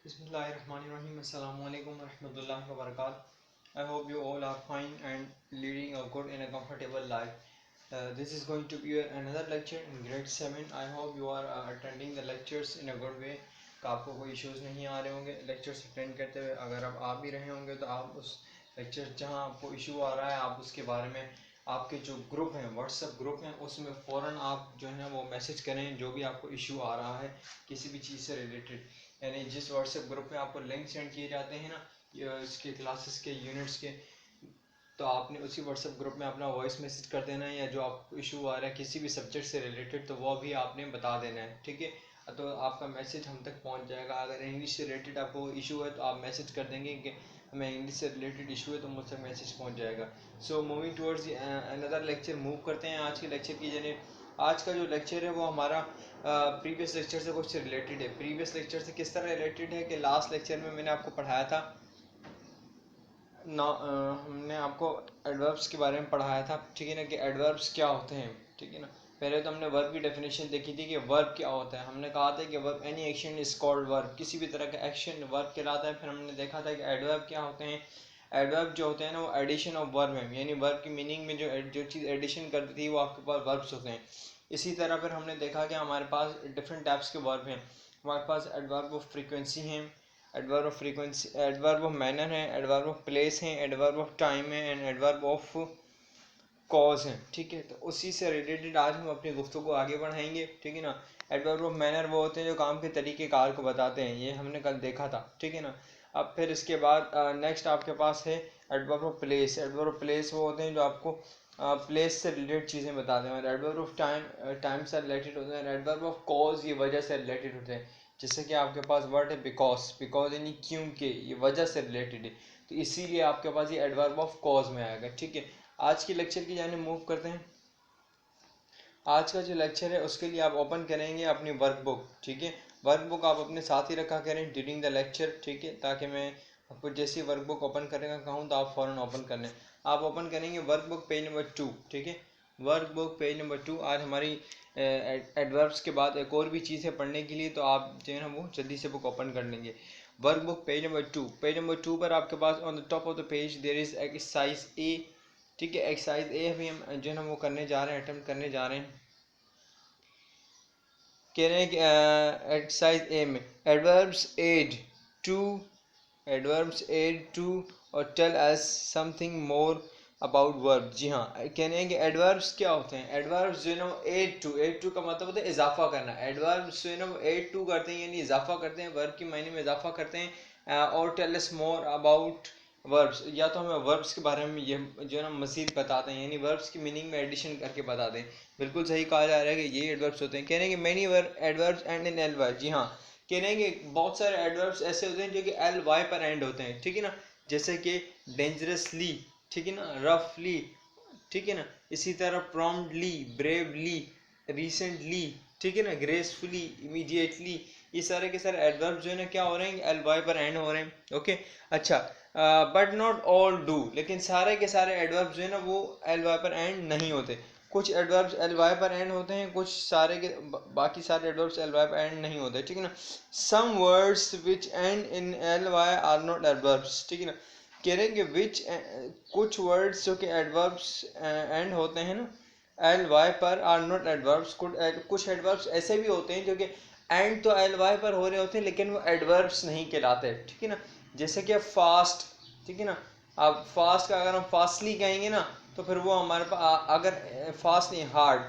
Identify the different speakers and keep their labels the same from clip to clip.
Speaker 1: Bismillahirrahmanirrahim. Assalamu alaikum warahmatullahi wabarakatuh. I hope you all are fine and leading a good and a comfortable life. This is going to be another lecture in grade 7. I hope you are attending the lectures in a good way. कि आपको कोई issues नहीं आ रहे होंगे lectures attend करते हुए. अगर आप आ भी रहे होंगे तो आप उस लेक्चर जहां आपको इशू आ रहा है आप उसके बारे में आपके जो ग्रुप हैं व्हाट्सएप ग्रुप हैं उसमें फ़ौरन आप जो है ना वो मैसेज करें जो भी आपको इशू आ रहा है किसी भी चीज़ से रिलेटेड. यानी जिस व्हाट्सएप ग्रुप में आपको लिंक सेंड किए जाते हैं ना इसके क्लासेस के यूनिट्स के, तो आपने उसी व्हाट्सएप ग्रुप में अपना वॉइस मैसेज कर देना है या जो आपको इशू आ रहा है किसी भी सब्जेक्ट से रिलेटेड तो वो भी आपने बता देना है. ठीक है, तो आपका मैसेज हम तक पहुंच जाएगा. अगर इंग्लिश से रिलेटेड आपको इशू है तो आप मैसेज कर देंगे कि हमें इंग्लिश से रिलेटेड इशू है तो मुझ तक मैसेज पहुंच जाएगा. So moving towards another lecture move करते हैं. आज के लेक्चर की जाने आज का जो लेक्चर है वो हमारा प्रीवियस लेक्चर से कुछ रिलेटेड है. प्रीवियस लेक्चर से किस तरह रिलेटेड है कि लास्ट लेक्चर में मैंने आपको पढ़ाया था हमने आपको एडवर्ब्स के बारे में पढ़ाया था. ठीक है ना, कि एडवर्ब्स क्या होते हैं. ठीक है ना, पहले तो हमने वर्ब की डेफिनेशन देखी थी कि वर्ब क्या होता है. हमने कहा था कि verb any action is called verb. किसी भी तरह का एक्शन वर्ब कहलाता है. फिर हमने देखा था कि एडवर्ब क्या होते हैं. एडवर्ब जो होते हैं ना वो एडिशन ऑफ वर्ब है, यानी वर्ब की मीनिंग में जो चीज़ एडिशन करती थी वो आपके पास वर्ब्स होते हैं. इसी तरह फिर हमने देखा कि हमारे पास डिफरेंट टाइप्स के वर्ब हैं. हमारे पास एडवर्ब ऑफ फ्रीक्वेंसी हैं, adverb of frequency, adverb of manner है, एडवर्ब ऑफ प्लेस है, एडवर्ब ऑफ टाइम है एंड एडवर्ब ऑफ कॉज है. ठीक है, तो उसी से रिलेटेड आज हम अपनी गुफ्तगू आगे बढ़ाएंगे. ठीक है ना, एडवर्ब ऑफ मैनर वो होते हैं जो काम के तरीके कार को बताते हैं. ये हमने कल देखा था. ठीक है ना, अब फिर इसके बाद नेक्स्ट आपके पास है adverb of place. Adverb of place वो होते हैं जो आपको प्लेस से रिलेटेड चीज़ें बताते हैं. और एडवर्ब ऑफ टाइम से रिलेटेड होते हैं. एडवर्ब ऑफ कॉज ये वजह से रिलेटेड होते हैं. जैसे कि आपके पास वर्ड है बिकॉज. बिकॉज यानी क्योंकि, ये वजह से रिलेटेड है तो इसीलिए आपके पास ये एडवर्ब ऑफ कॉज में आएगा. ठीक है, आज की लेक्चर की जाने मूव करते हैं. आज का जो लेक्चर है उसके लिए आप ओपन करेंगे अपनी वर्कबुक. ठीक है, वर्कबुक आप अपने साथ ही रखा करें ड्यूरिंग द लेक्चर. ठीक है, ताकि मैं आपको जैसी वर्कबुक ओपन करने का कहूँ तो आप फ़ौरन ओपन कर लें. आप ओपन करेंगे वर्कबुक पेज नंबर 2. ठीक है, वर्कबुक पेज नंबर 2. आज हमारी एडवर्ब्स के बाद एक और भी चीज़ है पढ़ने के लिए, तो आप जो है ना वो जल्दी से बुक ओपन कर लेंगे. Workbook page number 2. Page number 2 पर आपके पास on the top of the page there is exercise A. ठीक है, एक्सरसाइज ए अभी हम जो है ना वो करने जा रहे हैं, अटेम्प्ट करने जा रहे हैं. कह रहे हैं कि एक्सरसाइज ए में adverbs add to, adverbs add to और tell us something more about verb. जी हाँ, कह रहे हैं कि एडवर्ब्स क्या होते हैं. एडवर्ब्स जो है ना एड टू, एड टू का मतलब होता है इजाफा करना. एडवर्ब्स जो है ना वो एड टू करते हैं यानी इजाफा करते हैं, वर्ब की मायने में इजाफा करते हैं. और tell us more about verbs, या तो हमें वर्ब्स के बारे में ये जो है ना मज़ीद बताते हैं, यानी वर्ब्स की मीनिंग में एडिशन करके बताते हैं. बिल्कुल सही कहा जा रहा है कि ये एडवर्ब्स होते हैं. कह रहे हैं कि many adverbs end in L Y. जी हाँ, कह रहे हैं कि बहुत सारे एडवर्ब्स ऐसे होते हैं जो कि एल वाई पर एंड होते हैं. ठीक है ना, जैसे कि डेंजरसली, ठीक है ना, रफली, ठीक है ना, इसी तरह प्रॉम्प्टली, ब्रेवली, रिसेंटली, ठीक है ना, ग्रेसफुली, इमीडिएटली. ये सारे के सारे एडवर्ब जो है ना क्या हो रहे हैं, एल वाई पर एंड हो रहे हैं. ओके, अच्छा, बट नॉट ऑल डू. लेकिन सारे के सारे एडवर्ब जो है ना वो एल वाई पर एंड नहीं होते. कुछ एडवर्ब्स एल वाई पर एंड होते हैं, कुछ सारे के बाकी सारे एडवर्ब्स एल वाई पर एंड नहीं होते. ठीक है ना, some words which end in L Y are not adverbs. ठीक है ना, कह रहे हैं कि विच कुछ वर्ड्स जो कि एडवर्ब्स एंड होते हैं ना एल वाई पर आर नॉट एडवर्ब्स. कुछ एडवर्ब्स ऐसे भी होते हैं जो कि एंड तो एल वाई पर हो रहे होते हैं लेकिन वो एडवर्ब्स नहीं कहलाते. ठीक है ना, जैसे कि फास्ट. ठीक है ना, अब फास्ट का अगर हम फास्टली कहेंगे ना तो फिर वो हमारे पास अगर फास्ट नहीं, हार्ड,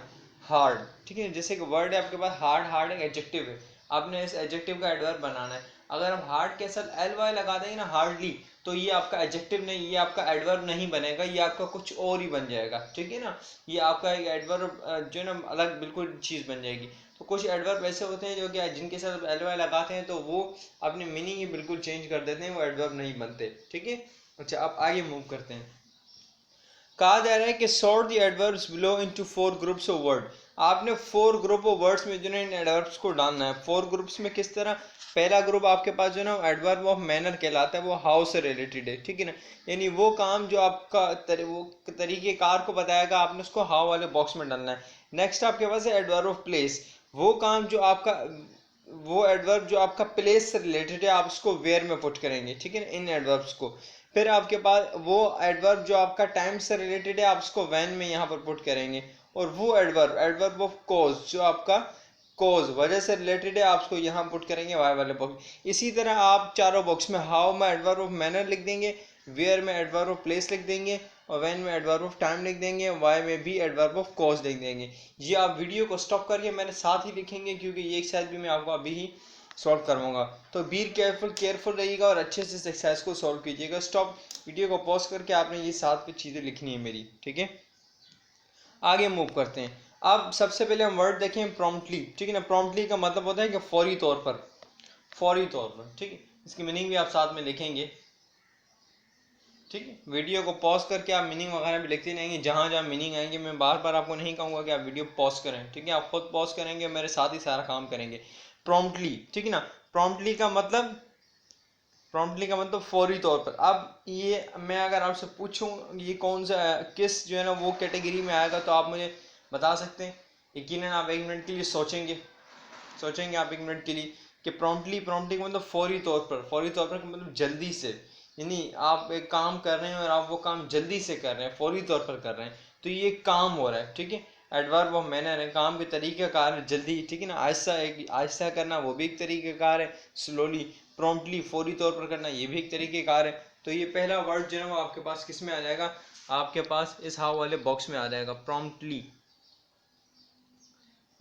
Speaker 1: हार्ड. ठीक है, जैसे कि वर्ड है आपके पास हार्ड. हार्ड एक एडजेक्टिव है, आपने इस एडजेक्टिव का एडवर्ब बनाना है. अगर हम हार्ड के साथ एल वाई लगा देंगे ना हार्डली, तो ये आपका एडजेक्टिव नहीं, ये आपका एडवर्ब नहीं बनेगा, ये आपका कुछ और ही बन जाएगा. ठीक है ना, ये आपका एक एडवर्ब जो है ना अलग बिल्कुल चीज़ बन जाएगी. तो कुछ एडवर्ब ऐसे होते हैं जो कि जिनके साथ एल वाई लगाते हैं तो वो अपनी मीनिंग ही बिल्कुल चेंज कर देते हैं, वो एडवर्ब नहीं बनते. ठीक है, अच्छा अब आगे मूव करते हैं. कहा जा रहा है कि sort the adverbs below into 4 groups of word. आपने 4 ग्रुप ऑफ वर्ड्स में जो है इन एडवर्ब्स को डालना है. 4 ग्रुप्स में किस तरह, पहला ग्रुप आपके पास जो है ना एडवर्ब ऑफ मैनर कहलाता है, वो हाउ से रिलेटेड है. ठीक है ना, यानी वो काम जो आपका वो तरीके कार को बताएगा, आपने उसको हाउ वाले बॉक्स में डालना है. नेक्स्ट आपके पास है एडवर्ब ऑफ प्लेस. वो काम जो आपका वो एडवर्ब जो आपका प्लेस से रिलेटेड है आप उसको वेयर में पुट करेंगे, ठीक है ना, इन एडवर्ब्स को। फिर आपके पास वो एडवर्ब जो आपका टाइम से रिलेटेड है आप उसको व्हेन में यहाँ पर पुट करेंगे। और वो एडवर्ब, एडवर्ब ऑफ कॉज, जो आपका कॉज वजह से रिलेटेड है आप उसको यहाँ पुट करेंगे वाई वाले बॉक्स। इसी तरह आप चारों बॉक्स में हाउ में एडवर्ब ऑफ मैनर लिख देंगे, वेयर में एडवर्ब ऑफ प्लेस लिख देंगे, और व्हेन में एडवर्ब ऑफ टाइम लिख देंगे, वाई में भी एडवर्ब ऑफ कॉज लिख देंगे। ये आप वीडियो को स्टॉप करके मेरे साथ ही लिखेंगे, क्योंकि ये एक्सरसाइज भी मैं आपको अभी ही सॉल्व करवाऊंगा। तो बी केयरफुल, केयरफुल रहिएगा और अच्छे से इस एक्सरसाइज को सॉल्व कीजिएगा। स्टॉप वीडियो को पॉज करके आपने ये सात पे चीज़ें लिखनी है मेरी, ठीक है। आगे मूव करते हैं। अब सबसे पहले हम वर्ड देखें प्रॉम्प्टली, ठीक है ना। प्रॉम्प्टली का मतलब होता है कि फौरी तौर पर, फौरी तौर पर, ठीक है। इसकी मीनिंग भी आप साथ में लिखेंगे, ठीक है। वीडियो को पॉज करके आप मीनिंग वगैरह भी लिखते रहेंगे, जहाँ जहाँ मीनिंग आएंगे मैं बार बार आपको नहीं कहूँगा कि आप वीडियो पॉज करें, ठीक है। आप खुद पॉज करेंगे, मेरे साथ ही सारा काम करेंगे। प्रॉम्प्टली, ठीक है ना। प्रॉम्प्टली का मतलब, प्रॉम्प्टली का मतलब फौरी तौर पर। अब ये मैं अगर आपसे पूछूं ये कौन सा किस जो है ना वो कैटेगरी में आएगा, तो आप मुझे बता सकते हैं। यकीनन आप एक मिनट के लिए सोचेंगे, सोचेंगे आप एक मिनट के लिए कि प्रॉम्प्टली, प्रॉम्प्टली का मतलब फौरी तौर पर, फौरी तौर पर मतलब जल्दी से, यानी आप एक काम कर रहे हैं और आप वो काम जल्दी से कर रहे हैं, फौरी तौर पर कर रहे हैं, तो ये काम हो रहा है, ठीक है। एडवर्ब ऑफ मैनर है, काम के तरीके कार है, जल्दी, ठीक है ना। आहिस्ता, एक आहिस्ता करना वो भी एक तरीके कार है, स्लोली। प्रॉम्प्टली फौरी तौर पर करना ये भी एक तरीके कार है। तो ये पहला वर्ड जो है वो आपके पास किस में आ जाएगा, आपके पास इस हाउ वाले बॉक्स में आ जाएगा, प्रॉम्प्टली,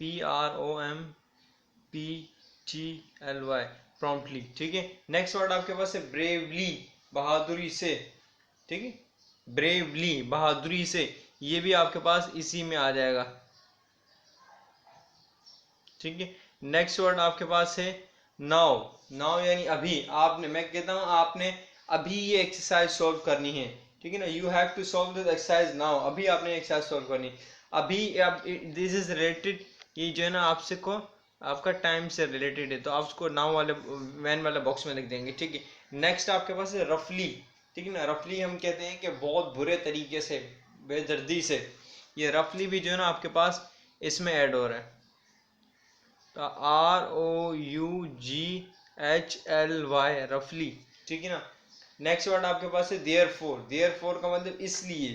Speaker 1: PROMPTLY, प्रॉम्प्टली, ठीक है। नेक्स्ट वर्ड आपके पास है ब्रेवली, बहादुरी से, ठीक है। ब्रेवली, बहादुरी से, ये भी आपके पास इसी में आ जाएगा, ठीक है। नेक्स्ट वर्ड आपके पास है नाउ, नाउ यानी अभी। आपने, मैं कहता हूँ आपने अभी ये एक्सरसाइज सॉल्व करनी है, ठीक है ना। You have to solve this exercise now, अभी आपने एक्सरसाइज सॉल्व करनी अभी। आप दिस इज रिलेटेड, ये जो है ना आपसे को आपका टाइम से रिलेटेड है, तो आप उसको नाउ वाले वैन वाले बॉक्स में लिख देंगे, ठीक है। नेक्स्ट आपके पास है रफली, ठीक है ना। रफली हम कहते हैं कि बहुत बुरे तरीके से, बेदर्दी से। ये रफली भी जो है ना आपके पास इसमें ऐड हो रहा है, तो ROUGHLY, रफली, ठीक है ना। नेक्स्ट वर्ड आपके पास है देयरफॉर, देयरफॉर का मतलब इसलिए,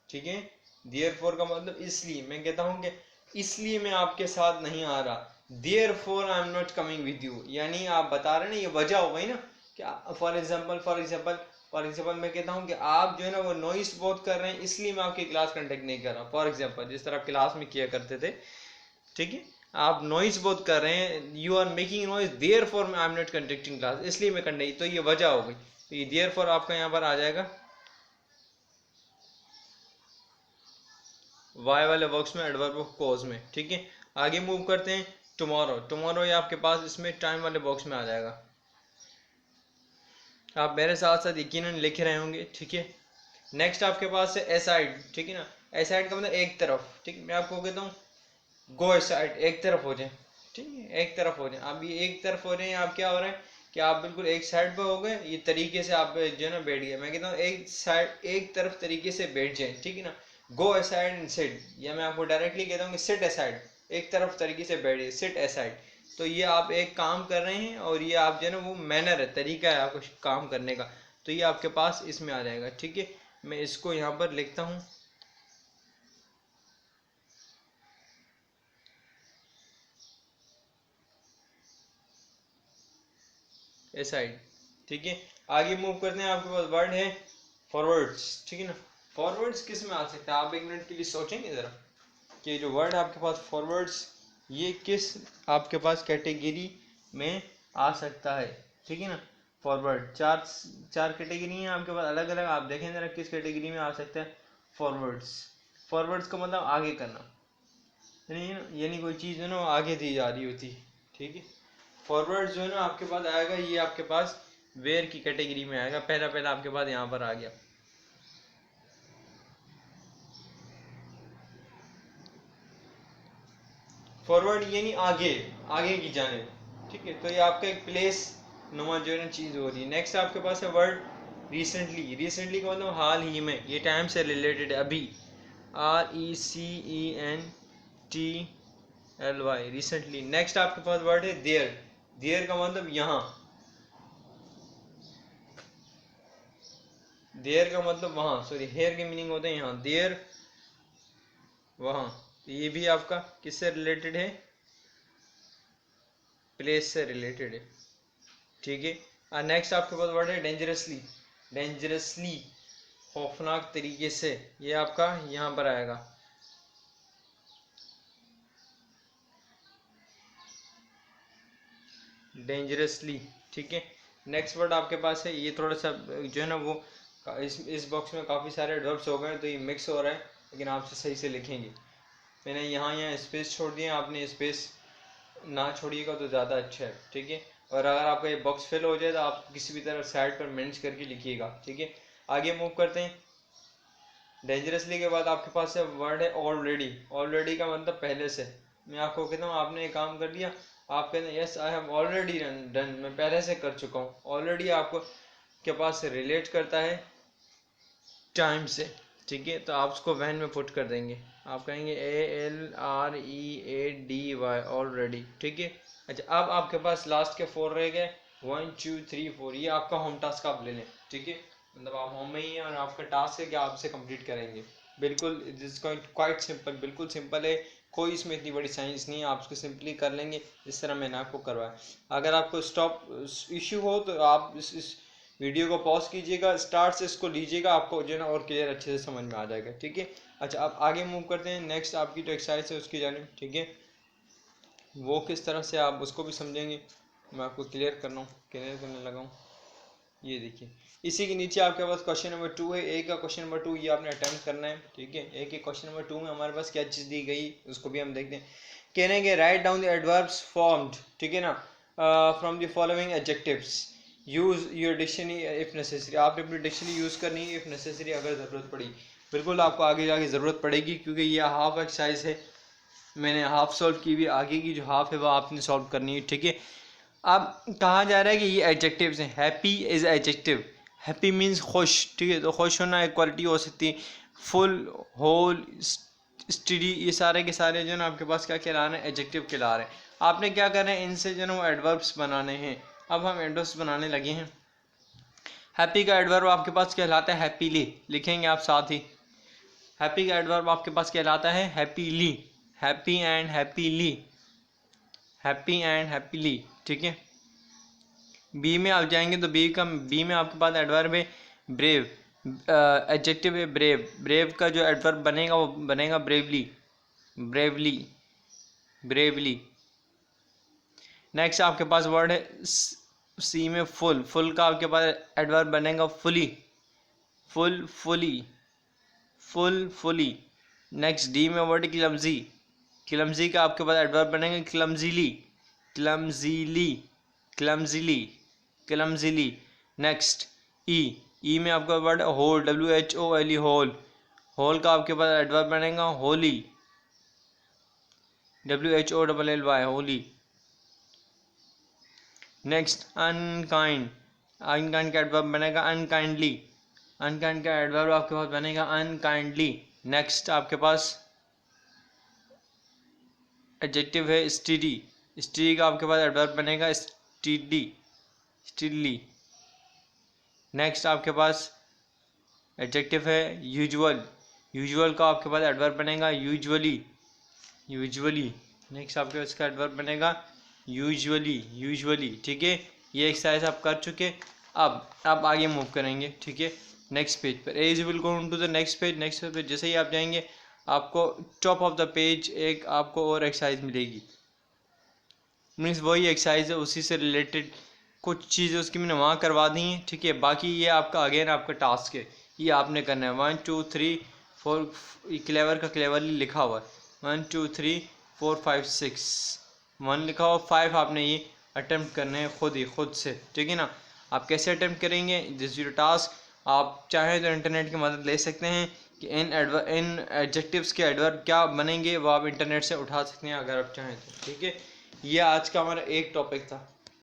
Speaker 1: ठीक है। देयरफॉर का मतलब इसलिए, मैं कहता हूँ कि इसलिए मैं आपके साथ नहीं आ रहा, therefore I am not coming with you, यानी आप बता रहे हैं ना, ये वजह हो गई ना कि फॉर एग्जाम्पल, फॉर एग्जाम्पल मैं कहता हूँ कि आप जो है ना वो नॉइस बहुत कर रहे हैं, इसलिए मैं आपकी क्लास कंडक्ट नहीं कर रहा, फॉर एग्जाम्पल, जिस तरह आप क्लास में किया करते थे, ठीक है। आप नॉइज बहुत कर रहे हैं, you are making noise, therefore I am not conducting class, इसलिए मैं कंडक्ट, तो ये वजह हो गई। तो ये देयर फॉर आपका यहाँ पर आ जाएगा वाई वाले बॉक्स में, एडवर्ब ऑफ कॉज में, ठीक है। आगे मूव करते हैं। टुमारो, टुमारो ये आपके पास इसमें टाइम वाले बॉक्स में आ जाएगा। आप मेरे साथ साथ यकीनन लिख रहे होंगे, ठीक है। नेक्स्ट आपके पास है एसाइड, ठीक है ना। एसाइड का मतलब एक तरफ, ठीक है। मैं आपको कहता हूँ गो एसाइड, एक तरफ हो जाए, ठीक है, एक तरफ हो जाए। आप ये एक तरफ हो रहे हैं, आप क्या हो रहे हैं कि आप बिल्कुल एक साइड पे हो गए, ये तरीके से आप जो है ना बैठ गए। मैं कहता हूँ एक साइड, एक तरफ तरीके से बैठ जाए, ठीक है ना। गो असाइड एंड सिट, या मैं आपको डायरेक्टली कहता हूँ कि सिट असाइड, एक तरफ तरीके से बैठिए, सिट असाइड। तो ये आप एक काम कर रहे हैं और ये आप जो है ना वो मैनर है, तरीका है आपको काम करने का, तो ये आपके पास इसमें आ जाएगा, ठीक है। मैं इसको यहाँ पर लिखता हूँ, असाइड, ठीक है। आगे मूव करते हैं। आपके पास वर्ड है फॉरवर्ड्स, ठीक है ना। फॉरवर्ड्स किस में आ सकता है, आप एक मिनट के लिए सोचेंगे ज़रा कि जो वर्ड आपके पास फॉरवर्ड्स, ये किस आपके पास कैटेगरी में आ सकता है, ठीक है ना। फॉरवर्ड, चार चार कैटेगरी हैं आपके पास अलग अलग, आप देखें ज़रा किस कैटेगरी में आ सकता है फॉरवर्ड्स। फॉरवर्ड्स का मतलब आगे करना, यानी कोई चीज़ है ना वो आगे दी जा रही होती है, ठीक है। फॉरवर्ड जो है ना आपके पास आएगा, ये आपके पास वेयर की कैटेगरी में आएगा, पहला पहला आपके पास यहाँ पर आ गया। फॉरवर्ड यानी आगे, आगे की जाने, ठीक है। तो ये आपका एक प्लेस नुमा जो है ना चीज़ हो रही है। नेक्स्ट आपके पास है वर्ड रिसेंटली, रिसेंटली का मतलब हाल ही में, ये टाइम से रिलेटेड है, अभी, RECENT LY रिसेंटली। नेक्स्ट आपके पास वर्ड है देयर। देयर का मतलब यहाँ, देयर का मतलब वहाँ, सॉरी हेयर के मीनिंग होते हैं यहाँ, देयर वहाँ। तो ये भी आपका किससे रिलेटेड है, प्लेस से रिलेटेड है, ठीक है। और नेक्स्ट आपके पास वर्ड है डेंजरसली। डेंजरसली खौफनाक तरीके से, ये आपका यहाँ पर आएगा। डेंजरसली, ठीक है। नेक्स्ट वर्ड आपके पास है, ये थोड़ा सा जो है ना वो इस बॉक्स में काफ़ी सारे एडवर्ब्स हो गए तो ये मिक्स हो रहा है, लेकिन आपसे सही से लिखेंगे। मैंने यहाँ स्पेस छोड़ दिया, आपने स्पेस ना छोड़िएगा तो ज़्यादा अच्छा है, ठीक है। और अगर आपका ये बॉक्स फिल हो जाए तो आप किसी भी तरह साइड पर मैनेज करके लिखिएगा, ठीक है। आगे मूव करते हैं। डेंजरसली के बाद आपके पास है वर्ड है ऑलरेडी। ऑलरेडी का मतलब पहले से। मैं आपको कहता हूँ आपने एक काम कर लिया, आप कहते हैं yes I have already done, मैं पहले से कर चुका हूँ। ऑलरेडी आपको के पास रिलेट करता है टाइम से, ठीक है। तो आप उसको वैन में पुट कर देंगे, आप कहेंगे ALREADY ऑलरेडी, ठीक है। अच्छा, अब आपके पास लास्ट के 4 रह गए, 1 2 3 4। ये आपका होम टास्क आप ले लें, ठीक है। मतलब आप होम में ही हैं और आपका टास्क है कि आप इसे कंप्लीट करेंगे। बिल्कुल दिस क्वाइट सिंपल, बिल्कुल सिंपल है, कोई इसमें इतनी बड़ी साइंस नहीं है, आप उसको सिंपली कर लेंगे जिस तरह मैंने आपको करवाया। अगर आपको स्टॉप इश्यू हो तो आप इस वीडियो को पॉज कीजिएगा, स्टार्ट से इसको लीजिएगा, आपको जो है ना और क्लियर अच्छे से समझ में आ जाएगा, ठीक है। अच्छा, अब आगे मूव करते हैं। नेक्स्ट आपकी जो एक्सरसाइज है उसकी जाने, ठीक है। वो किस तरह से आप उसको भी समझेंगे, मैं आपको क्लियर कर रहा हूँ, क्लियर करने लगा हूँ। ये देखिए, इसी के नीचे आपके पास क्वेश्चन नंबर 2 है। ए का क्वेश्चन नंबर 2 ये आपने अटेम्प्ट करना है, ठीक है। ए के क्वेश्चन नंबर 2 में हमारे पास क्या चीज़ दी गई उसको भी हम देखते हैं। कहने के write down the adverbs formed, ठीक है ना, from the following adjectives, use your dictionary if necessary. आपने अपनी डिक्शनरी यूज़ करनी है इफ नेसेसरी, अगर ज़रूरत पड़ी। बिल्कुल आपको आगे जाके ज़रूरत पड़ेगी, क्योंकि ये हाफ एक्सरसाइज है, मैंने हाफ सॉल्व की हुई, आगे की जो हाफ है वो आपने सॉल्व करनी है, ठीक है। अब कहा जा रहा है कि ये एडजेक्टिव्स हैं। Happy is adjective, happy means खुश, ठीक है। तो खुश होना एक क्वालिटी हो सकती है। फुल, होल, स्टडी, ये सारे के सारे जो है ना आपके पास क्या कहला रहे हैं, एडजेक्टिव कहला रहे हैं। आपने क्या करना है, इनसे जो है वो एडवर्ब्स बनाने हैं। अब हम एडवर्ब्स बनाने लगे हैं। हैप्पी का एडवर्ब आपके पास कहलाता है हैप्पीली, लिखेंगे आप साथ ही। हैप्पी का एडवर्ब आपके पास कहलाता है happily, happy and happily, happy and happily, ठीक है। बी में आप जाएंगे तो बी में आपके पास एडवर्ब है ब्रेव, एडजेक्टिव है ब्रेव। ब्रेव का जो एडवर्ब बनेगा वो बनेगा ब्रेवली, ब्रेवली, ब्रेवली। नेक्स्ट आपके पास वर्ड है सी में फुल। फुल का आपके पास एडवर्ब बनेगा fully, full, fully, full, fully. Next D में वर्ड क्लमजी। क्लमजी का आपके पास एडवर्ब बनेगा क्लमजीली, क्लमजीली, क्लमजीली, क्लमजीली। नेक्स्ट ई में आपका word whole, WHOLE, whole. Whole का आपके पास एडवर्ब बनेगा wholly, WHOLLY, wholly. Next unkind, unkind का एडवर्ब बनेगा अनकाइंडली, अनकाइंड का एडवर्ब आपके पास बनेगा अनकाइंडली। नेक्स्ट आपके पास एडजेक्टिव है स्टीडी। स्टीडी का आपके पास एडवर्ब बनेगा स्टीडी, स्टीडली। नेक्स्ट आपके पास एडजेक्टिव है यूजुअल। यूजुअल का आपके पास एडवर्ब बनेगा यूजुअली, यूजुअली। नेक्स्ट आपके पास इसका एडवर्ब बनेगा यूजुअली, यूजुअली, ठीक है। ये एक्सरसाइज आप कर चुके। अब आगे मूव करेंगे, ठीक है, नेक्स्ट पेज पर। As will go to the next page. Next page पर जैसे ही आप जाएंगे आपको टॉप ऑफ द पेज एक आपको और एक्सरसाइज मिलेगी। मीन्स वही एक्सरसाइज है, उसी से रिलेटेड कुछ चीज़ें उसकी मैंने वहाँ करवा दी हैं, ठीक है। बाकी ये आपका अगेन आपका टास्क है, ये आपने करना है। 1 2 3 4, क्लेवर का क्लेवरली लिखा हुआ है 1 2 3 4 5 6, 1 लिखा हुआ, 5 आपने ये अटेम्प्ट करने हैं खुद से, ठीक है ना। आप कैसे अटेम्प्ट करेंगे, दिस योर टास्क। आप चाहें तो इंटरनेट की मदद ले सकते हैं कि इन एडजेक्टिव्स के एडवर्ब क्या बनेंगे, वो आप इंटरनेट से उठा सकते हैं अगर आप चाहें तो, ठीक है। ये आज का हमारा एक टॉपिक था।